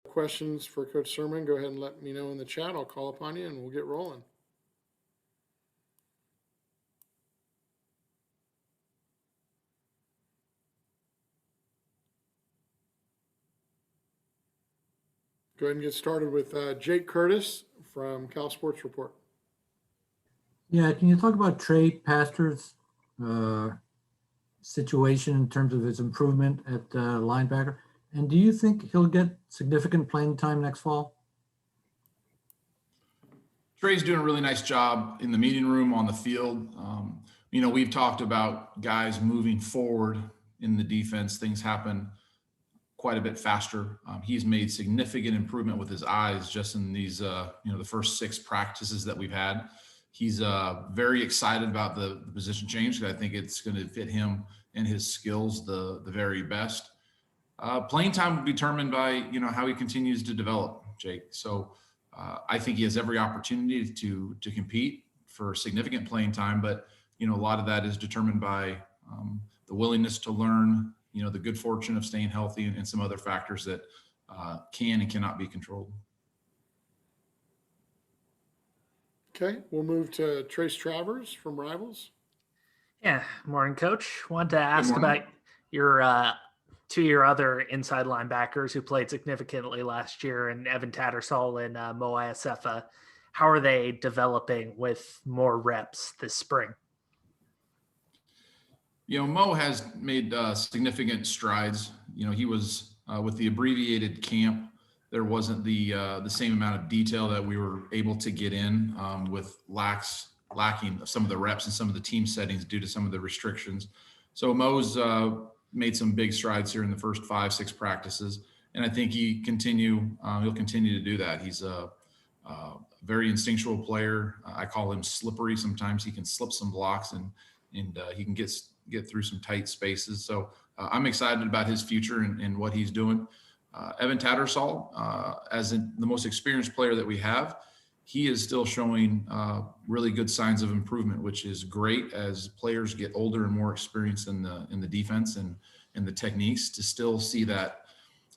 questions for Coach Sirmon, go ahead and let me know in the chat. I'll call upon you and we'll get rolling. Go ahead and get started with Jake Curtis from Cal Sports Report. Yeah, can you talk about Trey Pastor's situation in terms of his improvement at linebacker? And do you think he'll get significant playing time next fall? Trey's doing a really nice job in the meeting room, on the field. We've talked about guys moving forward in the defense. Things happen quite a bit faster. He's made significant improvement with his eyes just in these, the first 6 practices that we've had. He's very excited about the position change because I think it's going to fit him and his skills the very best. Playing time will be determined by, how he continues to develop, Jake. So I think he has every opportunity to compete for significant playing time, but, a lot of that is determined by the willingness to learn, the good fortune of staying healthy and some other factors that can and cannot be controlled. Okay, we'll move to Trace Travers from Rivals. Yeah, morning, Coach. Wanted to ask about your 2 your other inside linebackers who played significantly last year, and Evan Tattersall and Mo Iasefa. How are they developing with more reps this spring? Mo has made significant strides. He was with the abbreviated camp. There wasn't the same amount of detail that we were able to get in with lacking some of the reps and some of the team settings due to some of the restrictions. So Mo's made some big strides here in the first 5-6 practices, and I think he'll continue to do that. He's a very instinctual player. I call him slippery. Sometimes he can slip some blocks and he can get through some tight spaces. So I'm excited about his future and what he's doing. Evan Tattersall, as the most experienced player that we have, he is still showing really good signs of improvement, which is great as players get older and more experienced in the defense and the techniques, to still see that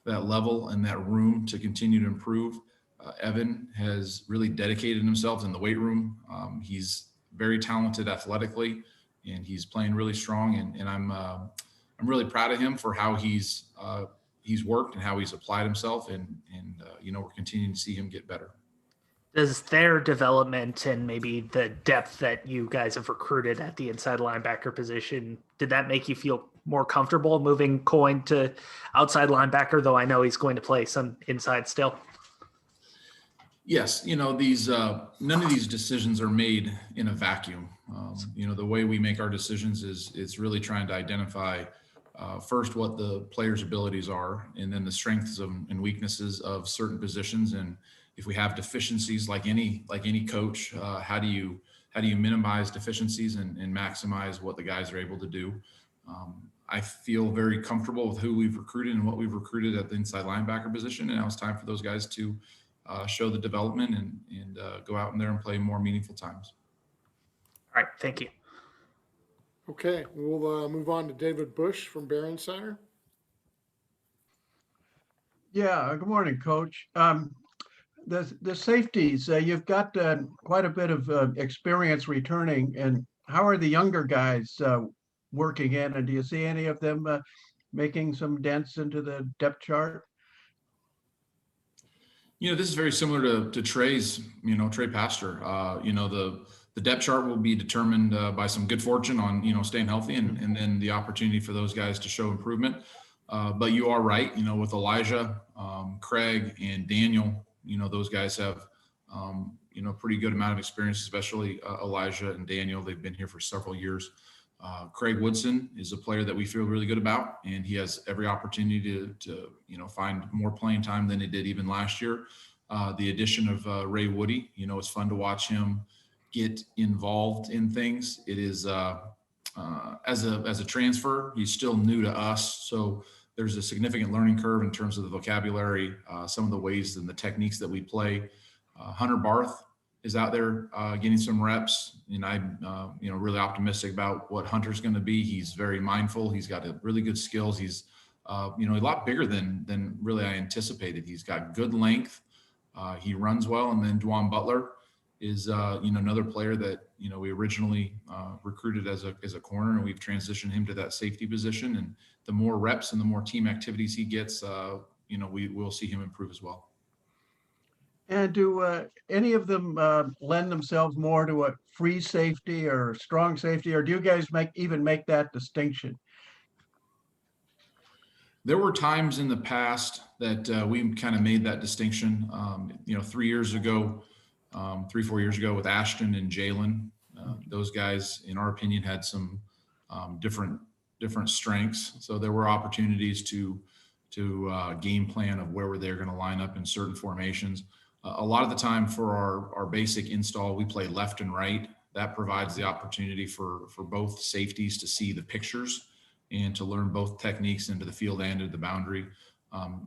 level and that room to continue to improve. Evan has really dedicated himself in the weight room. He's very talented athletically, and he's playing really strong. And I'm really proud of him for how he's worked and how he's applied himself. And we're continuing to see him get better. Does their development and maybe the depth that you guys have recruited at the inside linebacker position, did that make you feel more comfortable moving Coyne to outside linebacker, though I know he's going to play some inside still? Yes. These none of these decisions are made in a vacuum. The way we make our decisions is it's really trying to identify first what the player's abilities are, and then the strengths and weaknesses of certain positions. And if we have deficiencies, like any coach, how do you minimize deficiencies and maximize what the guys are able to do? I feel very comfortable with who we've recruited and what we've recruited at the inside linebacker position. And now it's time for those guys to show the development and go out in there and play more meaningful times. All right. Thank you. Okay, we'll move on to David Bush from Bear Insider. Yeah, good morning, Coach. The safeties, you've got quite a bit of experience returning, and how are the younger guys working in, and do you see any of them making some dents into the depth chart? This is very similar to Trey's, Trey Pastor. The depth chart will be determined by some good fortune on, staying healthy and then the opportunity for those guys to show improvement. But you are right, with Elijah, Craig, and Daniel, those guys have, pretty good amount of experience, especially Elijah and Daniel. They've been here for several years. Craig Woodson is a player that we feel really good about, and he has every opportunity to find more playing time than he did even last year. The addition of Ray Woody, it's fun to watch him get involved in things. It is as a transfer, he's still new to us, so there's a significant learning curve in terms of the vocabulary, some of the ways and the techniques that we play. Hunter Barth is out there getting some reps, and I'm really optimistic about what Hunter's going to be. He's very mindful. He's got really good skills. He's a lot bigger than really I anticipated. He's got good length. He runs well. And then Dwan Butler is, another player that, we originally recruited as a corner, and we've transitioned him to that safety position. And the more reps and the more team activities he gets, we will see him improve as well. And do any of them lend themselves more to a free safety or strong safety, or do you guys make that distinction? There were times in the past that we kind of made that distinction. 3 years ago, 4 years ago with Ashton and Jalen, those guys, in our opinion, had some different strengths. So there were opportunities to game plan of where they're going to line up in certain formations. A lot of the time for our basic install, we play left and right. That provides the opportunity for both safeties to see the pictures and to learn both techniques into the field and into the boundary.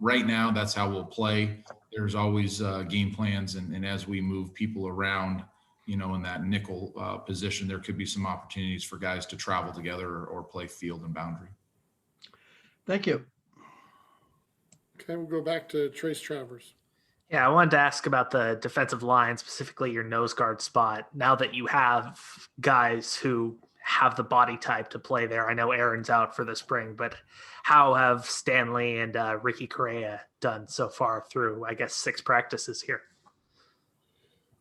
Right now, that's how we'll play. There's always game plans, and as we move people around, in that nickel position, there could be some opportunities for guys to travel together or play field and boundary. Thank you. Okay, we'll go back to Trace Travers. Yeah, I wanted to ask about the defensive line, specifically your nose guard spot. Now that you have guys who have the body type to play there, I know Aaron's out for the spring, but how have Stanley and Ricky Correa done so far through, I guess, 6 practices here?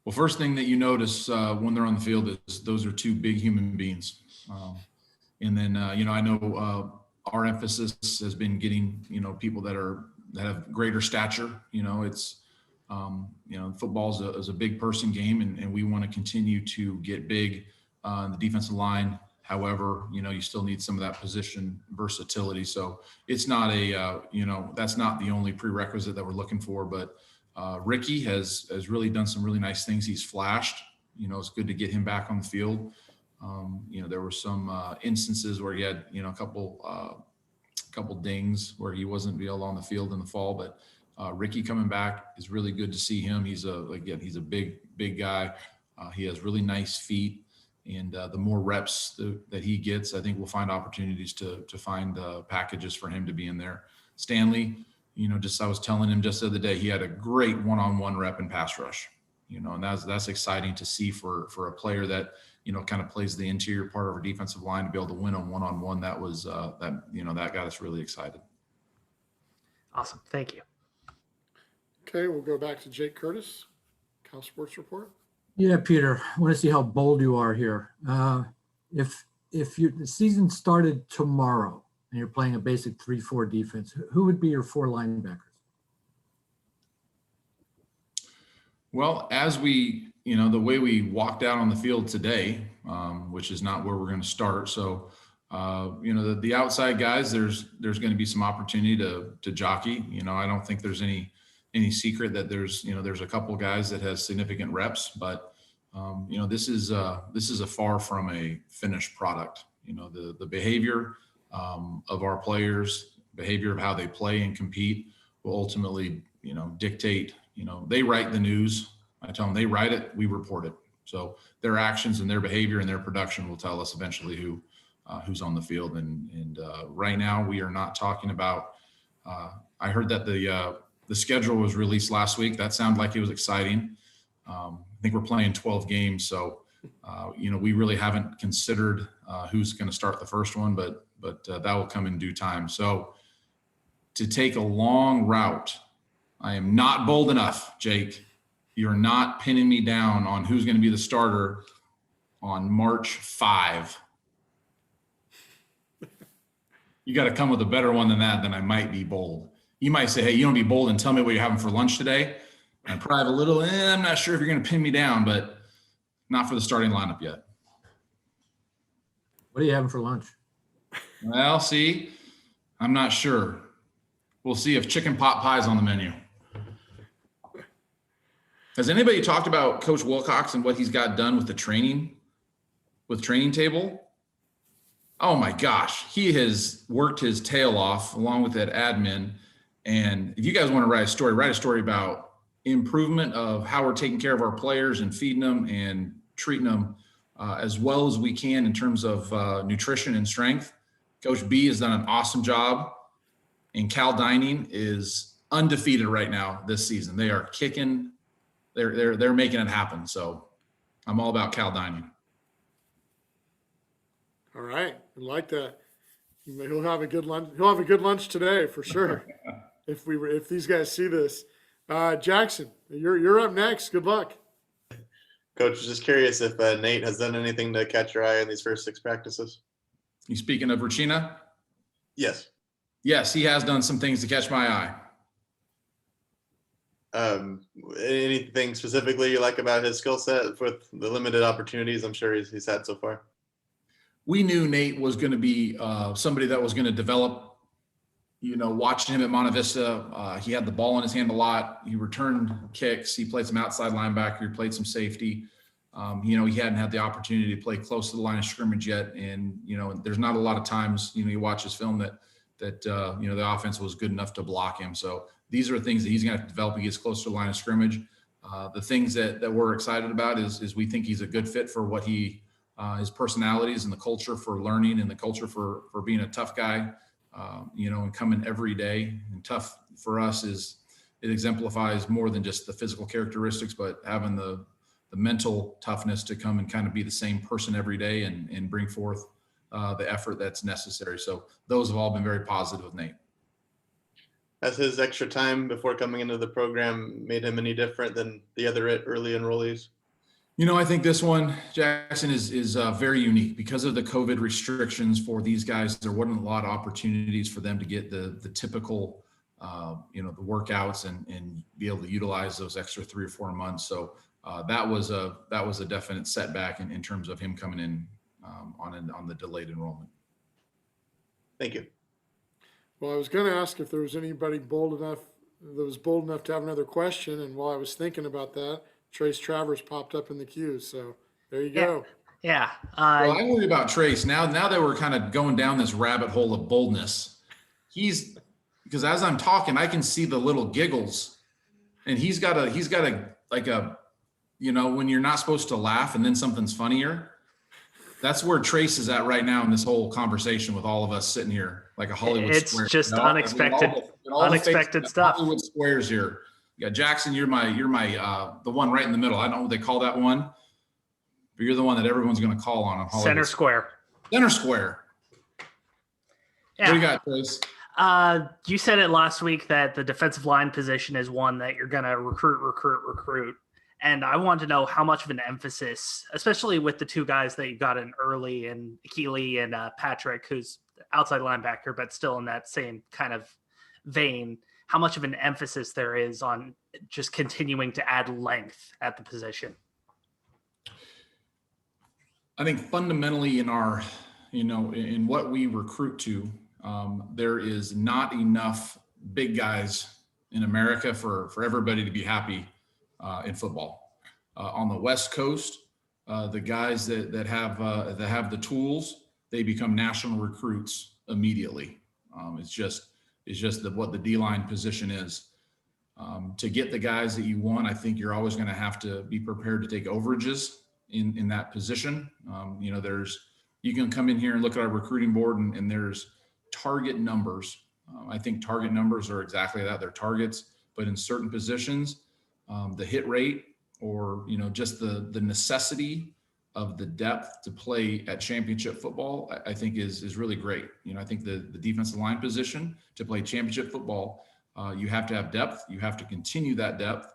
Well, first thing that you notice when they're on the field is those are 2 big human beings. And then, I know our emphasis has been getting, people that have greater stature. Football is a big person game, and we want to continue to get big on the defensive line. However, you still need some of that position versatility. So it's not that's not the only prerequisite that we're looking for, but Ricky has really done some really nice things. He's flashed. It's good to get him back on the field. There were some instances where he had, a couple dings where he wasn't on the field in the fall, but Ricky coming back is really good to see him. He's a big guy. He has really nice feet, and the more reps that he gets, I think we'll find opportunities to find packages for him to be in there. Stanley, I was telling him just the other day, he had a great one-on-one rep in pass rush, and that's exciting to see for a player that, kind of plays the interior part of our defensive line to be able to win on one-on-one. That was that got us really excited. Awesome. Thank you. Okay, we'll go back to Jake Curtis, Cal Sports Report. Yeah, Peter, I want to see how bold you are here. If the season started tomorrow and you're playing a basic 3-4 defense, who would be your 4 linebackers? Well, as we, the way we walked out on the field today, which is not where we're going to start. So, the outside guys, there's going to be some opportunity to jockey. I don't think there's any secret that there's a couple guys that has significant reps, but this is a far from a finished product. The behavior of our players, behavior of how they play and compete will ultimately, dictate, they write the news. I tell them they write it, we report it. So their actions and their behavior and their production will tell us eventually who's on the field. And right now we are not talking about, I heard that the schedule was released last week. That sounded like it was exciting. I think we're playing 12 games. So, we really haven't considered who's going to start the first one, but that will come in due time. So to take a long route, I am not bold enough, Jake. You're not pinning me down on who's going to be the starter on March 5. You got to come with a better one than that, then I might be bold. You might say, hey, you don't be bold and tell me what you're having for lunch today. And probably have a little, I'm not sure if you're going to pin me down, but not for the starting lineup yet. What are you having for lunch? Well, see, I'm not sure. We'll see if chicken pot pie is on the menu. Has anybody talked about Coach Wilcox and what he's got done with training table? Oh my gosh, he has worked his tail off along with that admin. And if you guys want to write a story about improvement of how we're taking care of our players and feeding them and treating them as well as we can in terms of nutrition and strength. Coach B has done an awesome job. And Cal Dining is undefeated right now this season. They are kicking. They're making it happen. So I'm all about Cal Dining. All right. I like that. He'll have a good lunch. He'll have a good lunch today for sure. If these guys see this, Jackson, you're up next. Good luck. Coach, just curious if Nate has done anything to catch your eye in these first 6 practices. You speaking of Regina? Yes. Yes, he has done some things to catch my eye. Anything specifically you like about his skill set with the limited opportunities I'm sure he's had so far? We knew Nate was going to be somebody that was going to develop. Watching him at Monte Vista, he had the ball in his hand a lot. He returned kicks. He played some outside linebacker. He played some safety. He hadn't had the opportunity to play close to the line of scrimmage yet. And, there's not a lot of times, you watch his film that the offense was good enough to block him. So these are things that he's going to have to develop. He gets close to the line of scrimmage. The things that we're excited about is we think he's a good fit for what his personalities and the culture for learning and the culture for being a tough guy. And coming every day. And tough for us is it exemplifies more than just the physical characteristics, but having the mental toughness to come and kind of be the same person every day and bring forth the effort that's necessary. So those have all been very positive with Nate. Has his extra time before coming into the program made him any different than the other early enrollees? I think this one, Jackson, is very unique because of the COVID restrictions for these guys. There wasn't a lot of opportunities for them to get the typical, the workouts and be able to utilize those extra 3 or 4 months. So that was a definite setback in terms of him coming in on the delayed enrollment. Thank you. Well, I was going to ask if there was anybody bold enough to have another question, and while I was thinking about that, Trace Travers popped up in the queue. So there you go. Yeah. Well, I worry about Trace now that we're kind of going down this rabbit hole of boldness. Because as I'm talking, I can see the little giggles, and he's got a when you're not supposed to laugh and then something's funnier. That's where Trace is at right now in this whole conversation with all of us sitting here like a Hollywood square. It's just unexpected stuff. Hollywood squares here. You got Jackson, you're my the one right in the middle. I don't know what they call that one, but you're the one that everyone's going to call on Hollywood. Center square. Center square. Yeah. What do you got, Trace? You said it last week that the defensive line position is one that you're going to recruit. And I want to know how much of an emphasis, especially with the 2 guys that you got in early, and Keeley and Patrick, who's outside linebacker, but still in that same kind of vein, how much of an emphasis there is on just continuing to add length at the position. I think fundamentally in our, in what we recruit to, there is not enough big guys in America for everybody to be happy in football. On the West Coast, the guys that have the tools, they become national recruits immediately. It's just what the D-line position is. To get the guys that you want, I think you're always going to have to be prepared to take overages in that position. You can come in here and look at our recruiting board and there's target numbers. I think target numbers are exactly that. They're targets, but in certain positions, the hit rate or, just the necessity of the depth to play at championship football, I think is really great. I think the defensive line position to play championship football, you have to have depth. You have to continue that depth.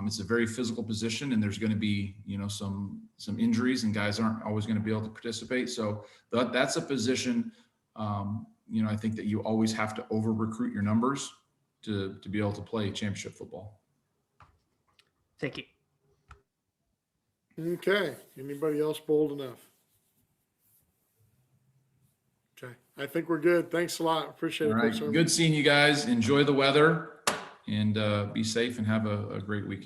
It's a very physical position, and there's going to be, some injuries, and guys aren't always going to be able to participate. So that's a position, I think that you always have to over recruit your numbers to be able to play championship football. Thank you. Okay. Anybody else bold enough? Okay. I think we're good. Thanks a lot. Appreciate it. All right. Good seeing you guys. Enjoy the weather and be safe and have a great weekend.